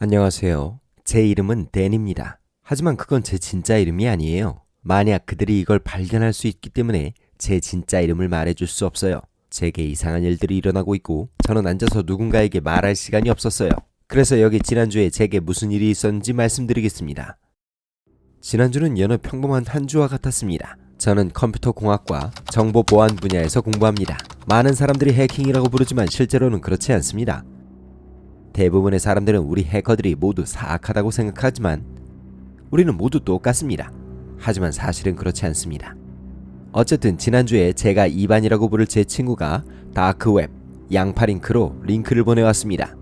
안녕하세요. 제 이름은 댄입니다. 하지만 그건 제 진짜 이름이 아니에요. 만약 그들이 이걸 발견할 수 있기 때문에 제 진짜 이름을 말해줄 수 없어요. 제게 이상한 일들이 일어나고 있고 저는 앉아서 누군가에게 말할 시간이 없었어요. 그래서 여기 지난주에 제게 무슨 일이 있었는지 말씀드리겠습니다. 지난주는 여느 평범한 한 주와 같았습니다. 저는 컴퓨터 공학과 정보 보안 분야에서 공부합니다. 많은 사람들이 해킹이라고 부르지만 실제로는 그렇지 않습니다. 대부분의 사람들은 우리 해커들이 모두 사악하다고 생각하지만 우리는 모두 똑같습니다. 하지만 사실은 그렇지 않습니다. 어쨌든 지난주에 제가 이반이라고 부를 제 친구가 다크웹, 양파링크로 링크를 보내왔습니다.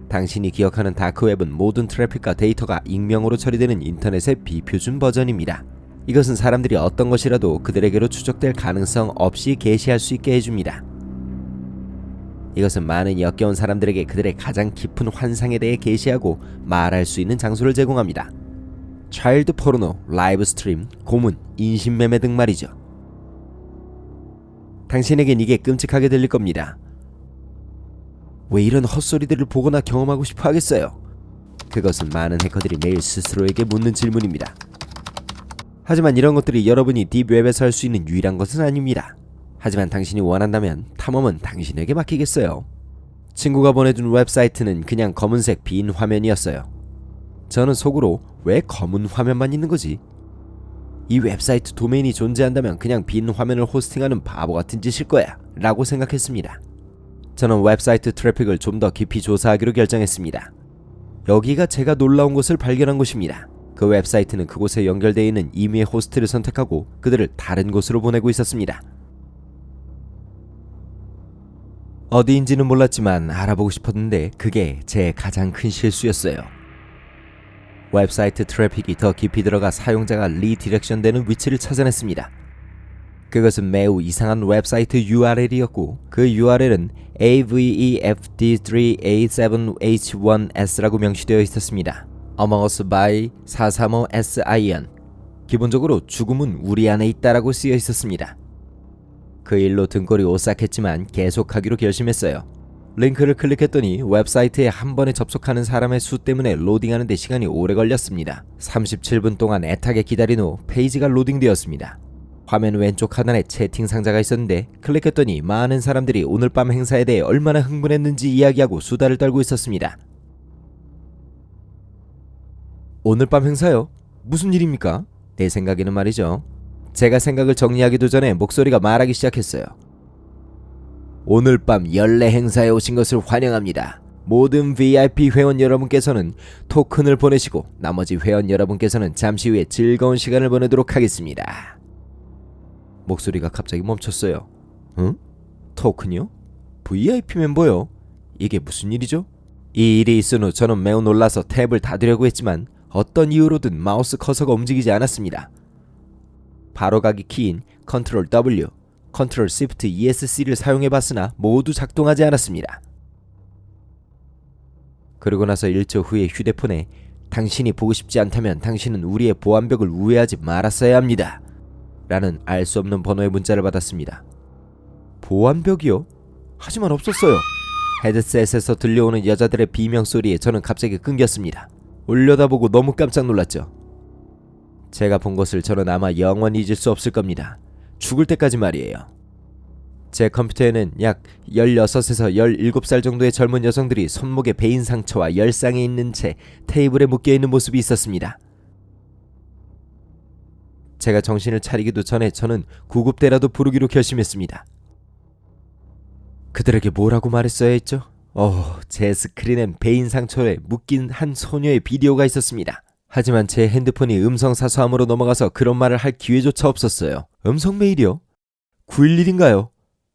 당신이 기억하는 다크웹은 모든 트래픽과 데이터가 익명으로 처리되는 인터넷의 비표준 버전입니다. 이것은 사람들이 어떤 것이라도 그들에게로 추적될 가능성 없이 게시할 수 있게 해줍니다. 이것은 많은 역겨운 사람들에게 그들의 가장 깊은 환상에 대해 게시하고 말할 수 있는 장소를 제공합니다. 차일드 포르노, 라이브 스트림, 고문, 인신매매 등 말이죠. 당신에겐 이게 끔찍하게 들릴 겁니다. 왜 이런 헛소리들을 보거나 경험하고 싶어 하겠어요? 그것은 많은 해커들이 매일 스스로에게 묻는 질문입니다. 하지만 이런 것들이 여러분이 딥웹에서 할 수 있는 유일한 것은 아닙니다. 하지만 당신이 원한다면 탐험은 당신에게 맡기겠어요. 친구가 보내준 웹사이트는 그냥 검은색 빈 화면이었어요. 저는 속으로 왜 검은 화면만 있는 거지? 이 웹사이트 도메인이 존재한다면 그냥 빈 화면을 호스팅하는 바보 같은 짓일 거야 라고 생각했습니다. 저는 웹사이트 트래픽을 좀 더 깊이 조사하기로 결정했습니다. 여기가 제가 놀라운 것을 발견한 곳입니다. 그 웹사이트는 그곳에 연결되어 있는 임의의 호스트를 선택하고 그들을 다른 곳으로 보내고 있었습니다. 어디인지는 몰랐지만 알아보고 싶었는데 그게 제 가장 큰 실수였어요. 웹사이트 트래픽이 더 깊이 들어가 사용자가 리디렉션 되는 위치를 찾아냈습니다. 그것은 매우 이상한 웹사이트 URL이었고 그 URL은 avefd3a7h1s라고 명시되어 있었습니다. Among Us by 435SIN. 기본적으로 죽음은 우리 안에 있다라고 쓰여 있었습니다. 그 일로 등골이 오싹했지만 계속하기로 결심했어요. 링크를 클릭했더니 웹사이트에 한 번에 접속하는 사람의 수 때문에 로딩하는 데 시간이 오래 걸렸습니다. 37분 동안 애타게 기다린 후 페이지가 로딩되었습니다. 화면 왼쪽 하단에 채팅 상자가 있었는데 클릭했더니 많은 사람들이 오늘 밤 행사에 대해 얼마나 흥분했는지 이야기하고 수다를 떨고 있었습니다. 오늘 밤 행사요? 무슨 일입니까? 내 생각에는 말이죠. 제가 생각을 정리하기도 전에 목소리가 말하기 시작했어요. 오늘 밤 연례 행사에 오신 것을 환영합니다. 모든 VIP 회원 여러분께서는 토큰을 보내시고 나머지 회원 여러분께서는 잠시 후에 즐거운 시간을 보내도록 하겠습니다. 목소리가 갑자기 멈췄어요. 응? 토큰이요? VIP 멤버요? 이게 무슨 일이죠? 이 일이 있은 후 저는 매우 놀라서 탭을 닫으려고 했지만 어떤 이유로든 마우스 커서가 움직이지 않았습니다. 바로가기 키인 Ctrl W, Ctrl Shift ESC를 사용해봤으나 모두 작동하지 않았습니다. 그러고 나서 일초 후에 휴대폰에 당신이 보고 싶지 않다면 당신은 우리의 보안벽을 우회하지 말았어야 합니다. 라는 알 수 없는 번호의 문자를 받았습니다. 보안벽이요? 하지만 없었어요. 헤드셋에서 들려오는 여자들의 비명소리에 저는 갑자기 끊겼습니다. 올려다보고 너무 깜짝 놀랐죠. 제가 본 것을 저는 아마 영원히 잊을 수 없을 겁니다. 죽을 때까지 말이에요. 제 컴퓨터에는 약 16에서 17살 정도의 젊은 여성들이 손목에 베인 상처와 열상에 있는 채 테이블에 묶여있는 모습이 있었습니다. 제가 정신을 차리기도 전에 저는 구급대라도 부르기로 결심했습니다. 그들에게 뭐라고 말했어야 했죠? 제 스크린엔 베인 상처에 묶인 한 소녀의 비디오가 있었습니다. 하지만 제 핸드폰이 음성 사서함으로 넘어가서 그런 말을 할 기회조차 없었어요. 음성 메일이요? 911인가요?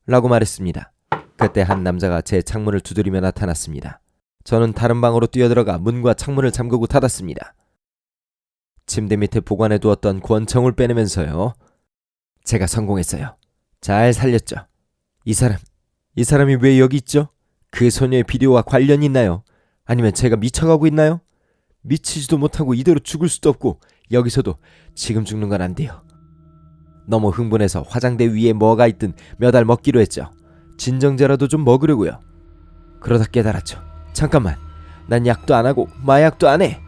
라고 말했습니다. 그때 한 남자가 제 창문을 두드리며 나타났습니다. 저는 다른 방으로 뛰어들어가 문과 창문을 잠그고 닫았습니다. 침대 밑에 보관해 두었던 권총을 빼내면서요. 제가 성공했어요. 잘 살렸죠. 이 사람이 왜 여기 있죠? 그 소녀의 비디오와 관련이 있나요? 아니면 제가 미쳐가고 있나요? 미치지도 못하고 이대로 죽을 수도 없고 여기서도 지금 죽는 건 안 돼요. 너무 흥분해서 화장대 위에 뭐가 있든 몇 알 먹기로 했죠. 진정제라도 좀 먹으려고요. 그러다 깨달았죠. 잠깐만, 난 약도 안 하고 마약도 안 해.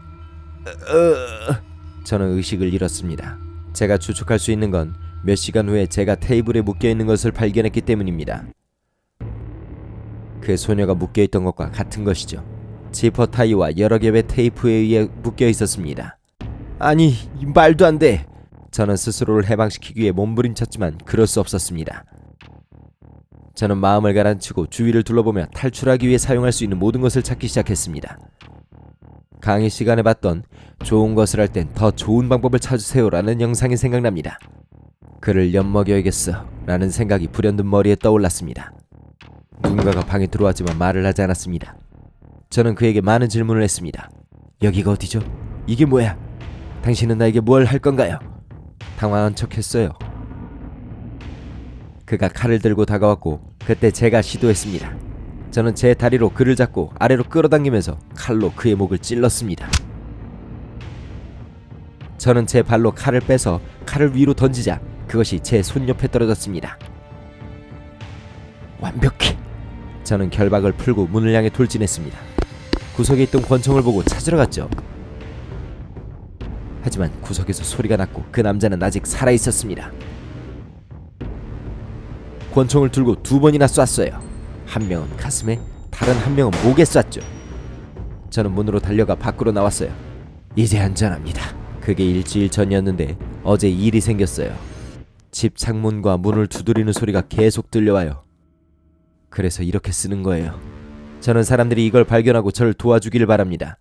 저는 의식을 잃었습니다. 제가 추측할 수 있는 건 몇 시간 후에 제가 테이블에 묶여있는 것을 발견했기 때문입니다. 그 소녀가 묶여있던 것과 같은 것이죠. 지퍼 타이와 여러 겹의 테이프에 의해 묶여있었습니다. 아니, 말도 안 돼. 저는 스스로를 해방시키기 위해 몸부림쳤지만 그럴 수 없었습니다. 저는 마음을 가라앉히고 주위를 둘러보며 탈출하기 위해 사용할 수 있는 모든 것을 찾기 시작했습니다. 강의 시간에 봤던 좋은 것을 할 땐 더 좋은 방법을 찾으세요라는 영상이 생각납니다. 그를 엿먹여야겠어 라는 생각이 불현듯 머리에 떠올랐습니다. 누군가가 방에 들어왔지만 말을 하지 않았습니다. 저는 그에게 많은 질문을 했습니다. 여기가 어디죠? 이게 뭐야? 당신은 나에게 뭘 할 건가요? 당황한 척했어요. 그가 칼을 들고 다가왔고 그때 제가 시도했습니다. 저는 제 다리로 그를 잡고 아래로 끌어당기면서 칼로 그의 목을 찔렀습니다. 저는 제 발로 칼을 빼서 칼을 위로 던지자 그것이 제 손 옆에 떨어졌습니다. 완벽해! 저는 결박을 풀고 문을 향해 돌진했습니다. 구석에 있던 권총을 보고 찾으러 갔죠. 하지만 구석에서 소리가 났고 그 남자는 아직 살아있었습니다. 권총을 들고 2번이나 쐈어요. 한 명은 가슴에, 다른 한 명은 목에 쐈죠. 저는 문으로 달려가 밖으로 나왔어요. 이제 안전합니다. 그게 일주일 전이었는데 어제 일이 생겼어요. 집 창문과 문을 두드리는 소리가 계속 들려와요. 그래서 이렇게 쓰는 거예요. 저는 사람들이 이걸 발견하고 저를 도와주길 바랍니다.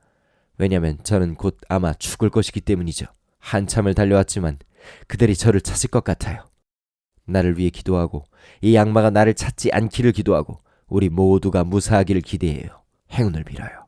왜냐면 저는 곧 아마 죽을 것이기 때문이죠. 한참을 달려왔지만 그들이 저를 찾을 것 같아요. 나를 위해 기도하고 이 악마가 나를 찾지 않기를 기도하고 우리 모두가 무사하기를 기대해요. 행운을 빌어요.